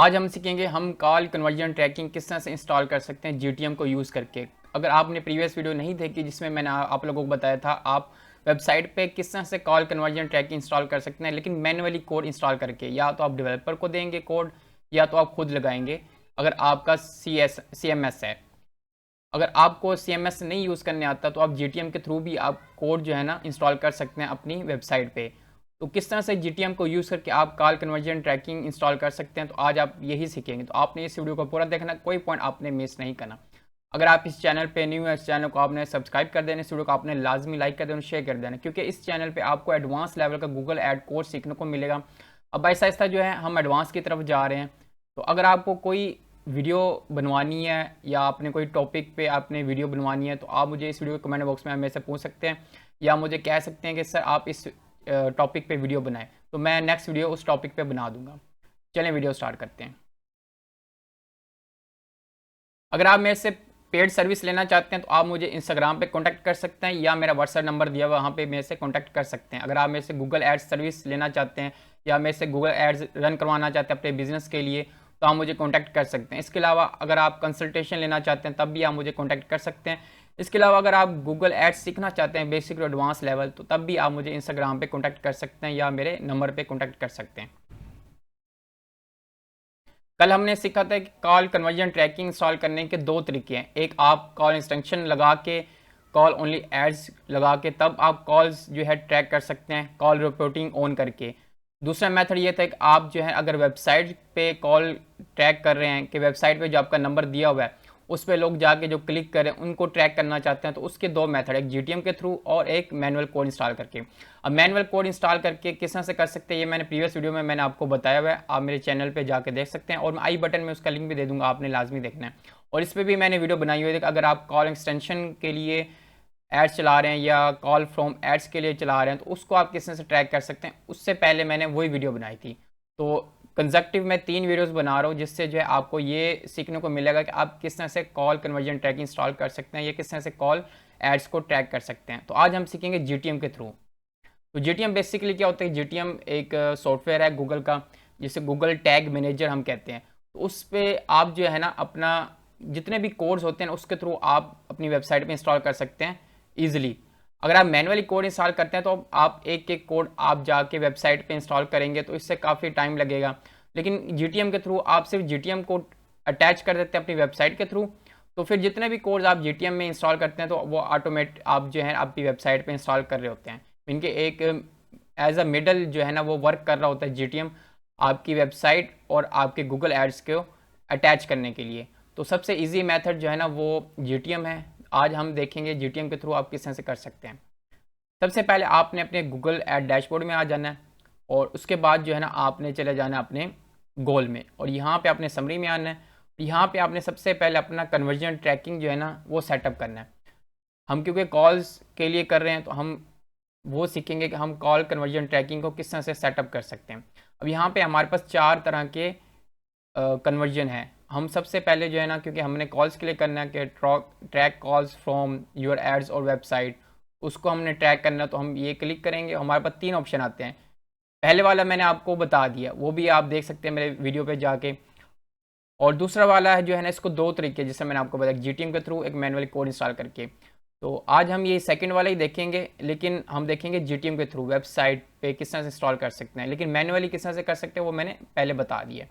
आज हम सीखेंगे हम कॉल कन्वर्जन ट्रैकिंग किस तरह से इंस्टॉल कर सकते हैं जीटीएम को यूज़ करके। अगर आपने प्रीवियस वीडियो नहीं देखी जिसमें मैंने आप लोगों को बताया था आप वेबसाइट पे किस तरह से कॉल कन्वर्जन ट्रैकिंग इंस्टॉल कर सकते हैं, लेकिन मैनुअली कोड इंस्टॉल करके, या तो आप डेवलपर को देंगे कोड या तो आप खुद लगाएंगे। अगर आपका CMS है, अगर आपको CMS नहीं यूज़ करने आता तो आप GTM के थ्रू भी आप कोड जो है ना इंस्टॉल कर सकते हैं अपनी वेबसाइट पे। तो किस तरह से GTM को यूज़ करके आप कॉल कन्वर्जन ट्रैकिंग इंस्टॉल कर सकते हैं, तो आज आप यही सीखेंगे। तो आपने इस वीडियो को पूरा देखना, कोई पॉइंट आपने मिस नहीं करना। अगर आप इस चैनल पे न्यू है, इस चैनल को आपने सब्सक्राइब कर देना, इस वीडियो को आपने लाजमी लाइक कर देना, शेयर कर देना, क्योंकि इस चैनल पे आपको एडवांस लेवल का गूगल एड कोर्स सीखने को मिलेगा। अब ऐसा ऐसा जो है हम एडवांस की तरफ जा रहे हैं। तो अगर आपको कोई वीडियो बनवानी है या आपने कोई टॉपिक पे आपने वीडियो बनवानी है, तो आप मुझे इस वीडियो के कमेंट बॉक्स में हमें से पूछ सकते हैं या मुझे कह सकते हैं कि सर आप इस टॉपिक पे वीडियो बनाएं, तो मैं नेक्स्ट वीडियो उस टॉपिक पे बना दूंगा। चलें वीडियो स्टार्ट करते हैं। अगर आप मेरे से पेड सर्विस लेना चाहते हैं तो आप मुझे इंस्टाग्राम पे कांटेक्ट कर सकते हैं या मेरा व्हाट्सएप नंबर दिया हुआ वहाँ पे मेरे से कांटेक्ट कर सकते हैं। अगर आप मेरे से गूगल एड्स सर्विस लेना चाहते हैं या मेरे से गूगल एड्स रन करवाना चाहते हैं अपने बिजनेस के लिए, तो आप मुझे कांटेक्ट कर सकते हैं। इसके अलावा अगर आप कंसल्टेशन लेना चाहते हैं तब भी आप मुझे कांटेक्ट कर सकते हैं। इसके अलावा अगर आप गूगल एड्स सीखना चाहते हैं बेसिक टू एडवांस लेवल, तो तब भी आप मुझे इंस्टाग्राम पे कांटेक्ट कर सकते हैं या मेरे नंबर पे कांटेक्ट कर सकते हैं। कल हमने सीखा था कि कॉल कन्वर्जन ट्रैकिंग इंस्टॉल करने के दो तरीके हैं। एक, आप कॉल एक्सटेंशन लगा के कॉल ओनली एड्स लगा के तब आप कॉल्स जो है ट्रैक कर सकते हैं कॉल रिपोर्टिंग ऑन करके। दूसरा मेथड ये था कि आप जो है अगर वेबसाइट पे कॉल ट्रैक कर रहे हैं कि वेबसाइट पे जो आपका नंबर दिया हुआ है उस पर लोग जाके जो क्लिक करें उनको ट्रैक करना चाहते हैं, तो उसके दो मेथड, एक GTM के थ्रू और एक मैनुअल कोड इंस्टॉल करके। अब मैनुअल कोड इंस्टॉल करके किस तरह से कर सकते हैं ये मैंने प्रीवियस वीडियो में मैंने आपको बताया हुआ है, आप मेरे चैनल पे जाके देख सकते हैं और मैं आई बटन में उसका लिंक भी दे दूंगा, आपने लाजमी देखना है। और इस पर भी मैंने वीडियो बनाई हुई है कि अगर आप कॉल एक्सटेंशन के लिए एड्स चला रहे हैं या कॉल फ्रॉम एड्स के लिए चला रहे हैं तो उसको आप किस तरह से ट्रैक कर सकते हैं, उससे पहले मैंने वही वीडियो बनाई थी। तो कंजक्टिव मैं 3 वीडियोस बना रहा हूँ जिससे जो है आपको ये सीखने को मिलेगा कि आप किस तरह से कॉल कन्वर्जन ट्रैकिंग इंस्टॉल कर सकते हैं या किस तरह से कॉल एड्स को ट्रैक कर सकते हैं। तो आज हम सीखेंगे GTM के थ्रू। तो GTM बेसिकली क्या होता है, GTM एक सॉफ्टवेयर है गूगल का जिसे गूगल टैग मैनेजर हम कहते हैं। तो उस पर आप जो है ना अपना जितने भी कोड्स होते हैं उसके थ्रू आप अपनी वेबसाइट पे इंस्टॉल कर सकते हैं ईजिली। अगर आप मैनुअली कोड इंस्टॉल करते हैं तो आप एक एक कोड आप जाके वेबसाइट पे इंस्टॉल करेंगे तो इससे काफ़ी टाइम लगेगा, लेकिन GTM के थ्रू आप सिर्फ GTM को अटैच कर देते हैं अपनी वेबसाइट के थ्रू। तो फिर जितने भी कोड्स आप GTM में इंस्टॉल करते हैं तो वो ऑटोमेट आप जो है आपकी वेबसाइट पे इंस्टॉल कर रहे होते हैं। इनके एक एज अ मिडल जो है ना वो वर्क कर रहा होता है GTM आपकी वेबसाइट और आपके गूगल एड्स को अटैच करने के लिए। तो सबसे ईजी मेथड जो है ना वो GTM है। आज हम देखेंगे GTM के थ्रू आप किस तरह से कर सकते हैं। सबसे पहले आपने अपने गूगल एड डैशबोर्ड में आ जाना है और उसके बाद जो है ना आपने चले जाना अपने गोल में और यहाँ पे आपने समरी में आना है। यहाँ पे आपने सबसे पहले अपना कन्वर्जन ट्रैकिंग जो है ना वो सेटअप करना है। हम क्योंकि कॉल्स के लिए कर रहे हैं तो हम वो सीखेंगे कि हम कॉल कन्वर्जन ट्रैकिंग को किस तरह से सेटअप कर सकते हैं। अब यहाँ पे हमारे पास 4 तरह के कन्वर्जन है। हम सबसे पहले जो है ना क्योंकि हमने कॉल्स के लिए करना है कि track calls from your ads और वेबसाइट, उसको हमने ट्रैक करना है तो हम ये क्लिक करेंगे। हमारे पास 3 ऑप्शन आते हैं। पहले वाला मैंने आपको बता दिया, वो भी आप देख सकते हैं मेरे वीडियो पे जाके। और दूसरा वाला है जो है ना इसको 2 तरीके जैसे मैंने आपको बताया, GTM के थ्रू एक मैनुअल कोड इंस्टॉल करके। तो आज हम ये सेकंड वाला ही देखेंगे, लेकिन हम देखेंगे GTM के थ्रू वेबसाइट पे किस तरह से इंस्टॉल कर सकते हैं, लेकिन मैनुअली किस तरह से कर सकते हैं वो मैंने पहले बता दिया।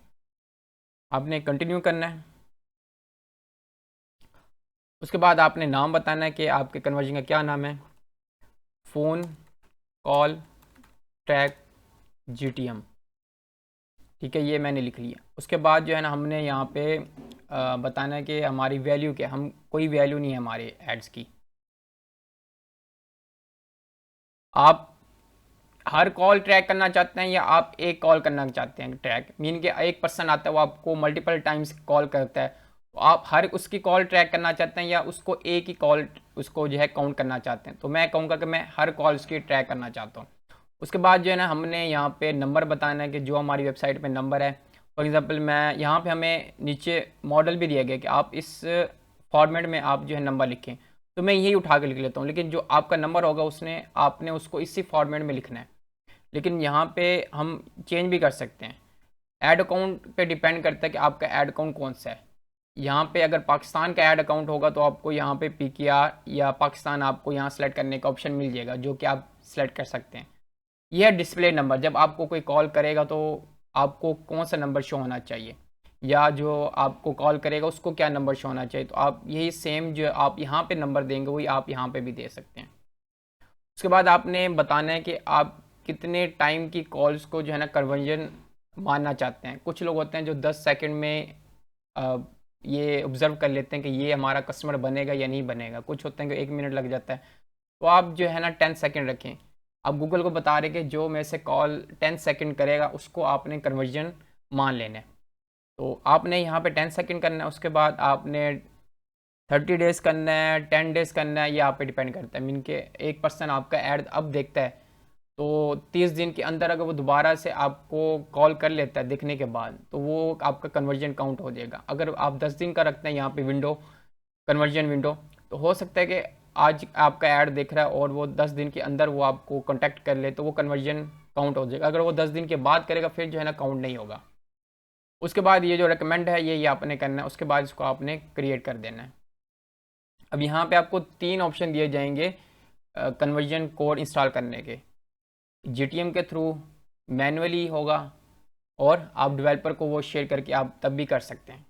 आपने कंटिन्यू करना है। उसके बाद आपने नाम बताना है कि आपके कन्वर्जन का क्या नाम है। फ़ोन कॉल ट्रैक GTM, ठीक है, ये मैंने लिख लिया। उसके बाद जो है ना हमने यहाँ पे बताना है कि हमारी वैल्यू क्या, हम कोई वैल्यू नहीं है हमारे एड्स की। आप हर कॉल ट्रैक करना चाहते हैं या आप एक कॉल करना चाहते हैं ट्रैक, मीन के एक पर्सन आता है वो आपको मल्टीपल टाइम्स कॉल करता है, तो आप हर उसकी कॉल ट्रैक करना चाहते हैं या उसको एक ही कॉल उसको जो है काउंट करना चाहते हैं। तो मैं कहूँगा कि मैं हर कॉल उसकी ट्रैक करना चाहता हूँ। उसके बाद जो है ना हमने यहाँ पे नंबर बताना है कि जो हमारी वेबसाइट पे नंबर है। फॉर एग्जांपल मैं यहाँ पे हमें नीचे मॉडल भी दिया गया कि आप इस फॉर्मेट में आप जो है नंबर लिखें, तो मैं यही उठा के लिख लेता हूँ, लेकिन जो आपका नंबर होगा उसने आपने उसको इसी फॉर्मेट में लिखना है। लेकिन यहाँ पे हम चेंज भी कर सकते हैं। ऐड अकाउंट पे डिपेंड करता है कि आपका ऐड अकाउंट कौन सा है। यहाँ पे अगर पाकिस्तान का ऐड अकाउंट होगा तो आपको यहाँ पे PKR या पाकिस्तान आपको यहाँ सेलेक्ट करने का ऑप्शन मिल जाएगा, जो कि आप सेलेक्ट कर सकते हैं। यह है डिस्प्ले नंबर, जब आपको कोई कॉल करेगा तो आपको कौन सा नंबर शो होना चाहिए, या जो आपको कॉल करेगा उसको क्या नंबर शो होना चाहिए। तो आप यही सेम जो आप यहाँ पे नंबर देंगे वही आप यहाँ पे भी दे सकते हैं। उसके बाद आपने बताना है कि आप कितने टाइम की कॉल्स को जो है ना कन्वर्जन मानना चाहते हैं। कुछ लोग होते हैं जो 10 सेकंड में ये ऑब्ज़र्व कर लेते हैं कि ये हमारा कस्टमर बनेगा या नहीं बनेगा। कुछ होते हैं कि 1 मिनट लग जाता है। तो आप जो है ना 10 सेकंड रखें। आप गूगल को बता रहे कि जो मेरे से कॉल 10 सेकंड करेगा उसको आपने कन्वर्जन मान लेना है। तो आपने यहाँ पे 10 सेकंड करना है। उसके बाद आपने 30 डेज़ करना है, 10 डेज़ करना है, ये आप पे डिपेंड करता है। मीन के एक पर्सन आपका ऐड अब देखता है तो 30 दिन के अंदर अगर वो दोबारा से आपको कॉल कर लेता है देखने के बाद, तो वो आपका कन्वर्जन काउंट हो जाएगा। अगर आप 10 दिन का रखते हैं यहाँ पे विंडो, कन्वर्जन विंडो, तो हो सकता है कि आज आपका ऐड देख रहा है और वो 10 दिन के अंदर वो आपको कॉन्टैक्ट कर ले तो वो कन्वर्जन काउंट हो जाएगा। अगर वो 10 दिन के बाद करेगा फिर जो है ना काउंट नहीं होगा। उसके बाद ये जो रिकमेंड है ये आपने करना है। उसके बाद इसको आपने क्रिएट कर देना है। अब यहाँ पे आपको 3 ऑप्शन दिए जाएंगे कन्वर्जन कोड इंस्टॉल करने के। GTM के थ्रू, मैनुअली होगा, और आप डेवलपर को वो शेयर करके आप तब भी कर सकते हैं।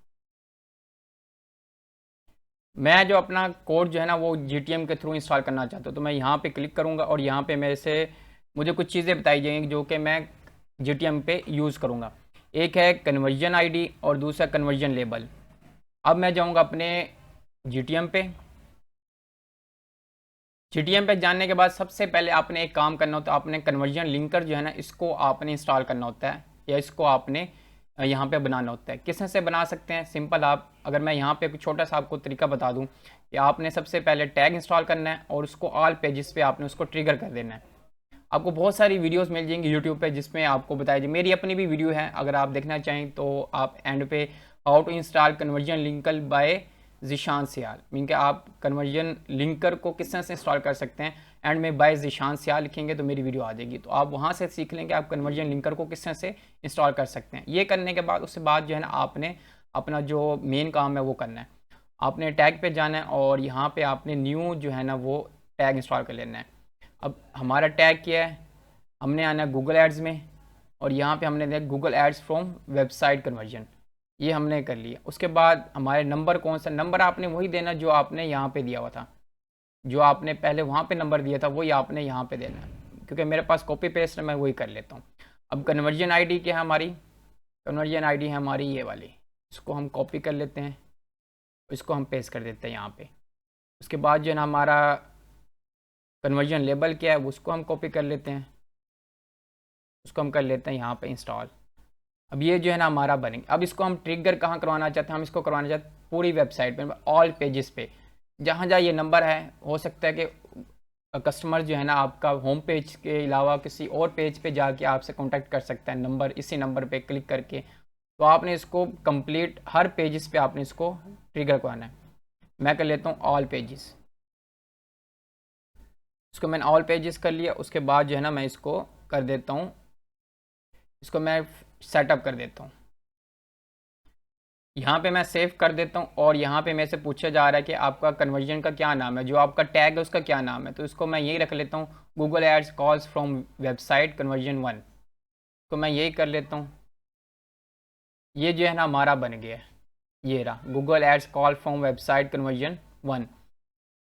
मैं जो अपना कोड जो है ना वो GTM के थ्रू इंस्टॉल करना चाहता हूँ, तो मैं यहाँ पे क्लिक करूँगा और यहाँ पे मेरे से मुझे कुछ चीज़ें बताई जाएंगी जो कि मैं GTM पे यूज़ करूँगा। एक है कन्वर्जन ID और दूसरा कन्वर्जन लेबल। अब मैं जाऊँगा अपने GTM पे। GTM पे जानने के बाद सबसे पहले आपने एक काम करना होता है, आपने कन्वर्जन लिंकर जो है ना इसको आपने इंस्टॉल करना होता है, या इसको आपने यहाँ पे बनाना होता है। किस से बना सकते हैं? सिंपल, आप अगर मैं यहाँ पे एक छोटा सा आपको तरीका बता दूँ कि आपने सबसे पहले टैग इंस्टॉल करना है और उसको ऑल पेजेस पे आपने उसको ट्रिगर कर देना है। आपको बहुत सारी वीडियोस मिल जाएंगी यूट्यूब पे जिसमें आपको बताया जाए। मेरी अपनी भी वीडियो है, अगर आप देखना चाहें तो आप एंड पे how to install conversion linker by Zeeshan Sial, mean के आप कन्वर्जन लिंकर को किस तरह से इंस्टॉल कर सकते हैं, एंड में बाय ज़ीशान सियाल लिखेंगे तो मेरी वीडियो आ जाएगी। तो आप वहाँ से सीख लेंगे आप कन्वर्जन लिंकर को किस तरह से इंस्टॉल कर सकते हैं। ये करने के बाद उसके बाद जो है ना आपने अपना जो मेन काम है वो करना है। आपने टैग पे जाना है और यहाँ पे आपने न्यू जो है ना वो टैग इंस्टॉल कर लेना है। अब हमारा टैग क्या है, हमने आना है गूगल एड्स में, और यहाँ पे हमने देखा Google ads from website conversion, ये हमने कर लिया। उसके बाद हमारे नंबर कौन सा, नंबर आपने वही देना जो आपने यहाँ पे दिया हुआ था, जो आपने पहले वहाँ पे नंबर दिया था वही आपने यहाँ पे देना है। क्योंकि मेरे पास कॉपी पेस्ट है मैं वही कर लेता हूँ। अब कन्वर्जन ID क्या है हमारी, कन्वर्जन ID है हमारी ये वाली, इसको हम कॉपी कर लेते हैं, इसको हम पेस्ट कर देते हैं यहाँ पे। उसके बाद जो है ना हमारा कन्वर्जन लेबल क्या है उसको हम कॉपी कर लेते हैं, उसको हम कर लेते हैं यहाँ पे इंस्टॉल। अब ये जो है ना हमारा बनेंगे। अब इसको हम ट्रिगर कहाँ करवाना चाहते हैं, हम इसको करवाना चाहते हैं पूरी वेबसाइट पे, ऑल पेजेस पे, जहाँ जहाँ ये नंबर है। हो सकता है कि कस्टमर जो है ना आपका होम पेज के अलावा किसी और पेज पे जाके आपसे कांटेक्ट कर सकता है नंबर, इसी नंबर पे क्लिक करके। तो आपने इसको कंप्लीट हर पेजेस पे आपने इसको ट्रिगर करवाना है। मैं कर लेता हूँ ऑल पेजेस, इसको मैंने ऑल पेजेस कर लिया। उसके बाद जो है ना मैं इसको कर देता हूँ, इसको मैं सेटअप कर देता हूँ। यहाँ पे मैं सेव कर देता हूँ और यहाँ पे मेरे से पूछा जा रहा है कि आपका कन्वर्जन का क्या नाम है, जो आपका टैग है उसका क्या नाम है। तो इसको मैं यही रख लेता हूँ, Google ads calls from website conversion 1, तो मैं यही कर लेता हूँ। ये जो है ना हमारा बन गया है, ये रहा Google ads call from website conversion 1।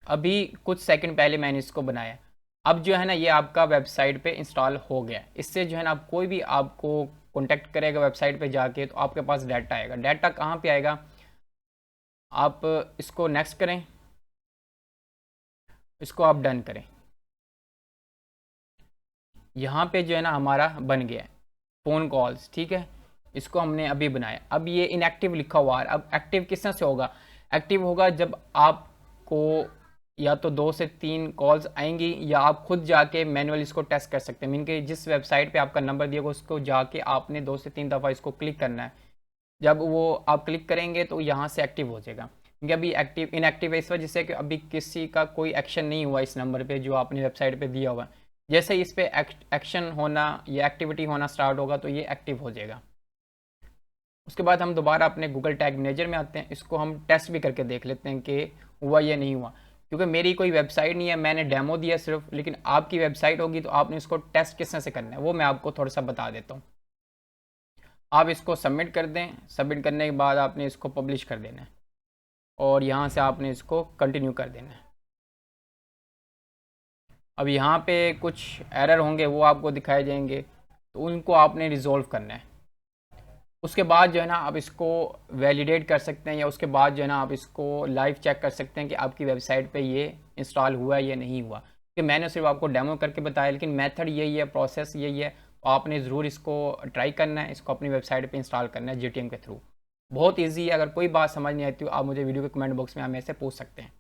अभी कुछ सेकंड पहले मैंने इसको बनाया। अब जो है ना ये आपका वेबसाइट पे इंस्टॉल हो गया। इससे जो है ना कोई भी आपको कॉन्टेक्ट करेगा वेबसाइट पे जाके तो आपके पास डाटा आएगा। डाटा कहाँ पे आएगा, आप इसको नेक्स्ट करें, इसको आप डन करें। यहाँ पे जो है ना हमारा बन गया है फ़ोन कॉल्स, ठीक है, इसको हमने अभी बनाया। अब ये इनएक्टिव लिखा हुआ है, अब एक्टिव किस तरह से होगा, एक्टिव होगा जब आपको या तो 2 से 3 कॉल्स आएंगी या आप खुद जाके मैनुअल इसको टेस्ट कर सकते हैं। मीन कि जिस वेबसाइट पे आपका नंबर दिया होगा उसको जाके आपने 2 से 3 दफ़ा इसको क्लिक करना है। जब वो आप क्लिक करेंगे तो यहाँ से एक्टिव हो जाएगा। क्योंकि अभी एक्टिव इनएक्टिव है इस वजह से कि अभी किसी का कोई एक्शन नहीं हुआ इस नंबर पे जो आपने वेबसाइट पे दिया हुआ है। जैसे ही इस पर एक्शन होना या एक्टिविटी होना स्टार्ट होगा तो ये एक्टिव हो जाएगा। उसके बाद हम दोबारा अपने गूगल टैग मैनेजर में आते हैं, इसको हम टेस्ट भी करके देख लेते हैं कि हुआ या नहीं हुआ, क्योंकि मेरी कोई वेबसाइट नहीं है, मैंने डेमो दिया सिर्फ, लेकिन आपकी वेबसाइट होगी तो आपने इसको टेस्ट किस तरह से करना है वो मैं आपको थोड़ा सा बता देता हूँ। आप इसको सबमिट कर दें, सबमिट करने के बाद आपने इसको पब्लिश कर देना है और यहाँ से आपने इसको कंटिन्यू कर देना है। अब यहाँ पे कुछ एरर होंगे वो आपको दिखाए जाएंगे, तो उनको आपने रिजॉल्व करना है। उसके बाद जो है ना आप इसको वैलिडेट कर सकते हैं, या उसके बाद जो है ना आप इसको लाइव चेक कर सकते हैं कि आपकी वेबसाइट पे ये इंस्टॉल हुआ है या नहीं हुआ, कि मैंने सिर्फ आपको डेमो करके बताया, लेकिन मेथड यही है, प्रोसेस यही है। आपने ज़रूर इसको ट्राई करना है, इसको अपनी वेबसाइट पे इंस्टॉल करना है GTM के थ्रू। बहुत ईजी है। अगर कोई बात समझ नहीं आती तो आप मुझे वीडियो के कमेंट बॉक्स में हमें से पूछ सकते हैं।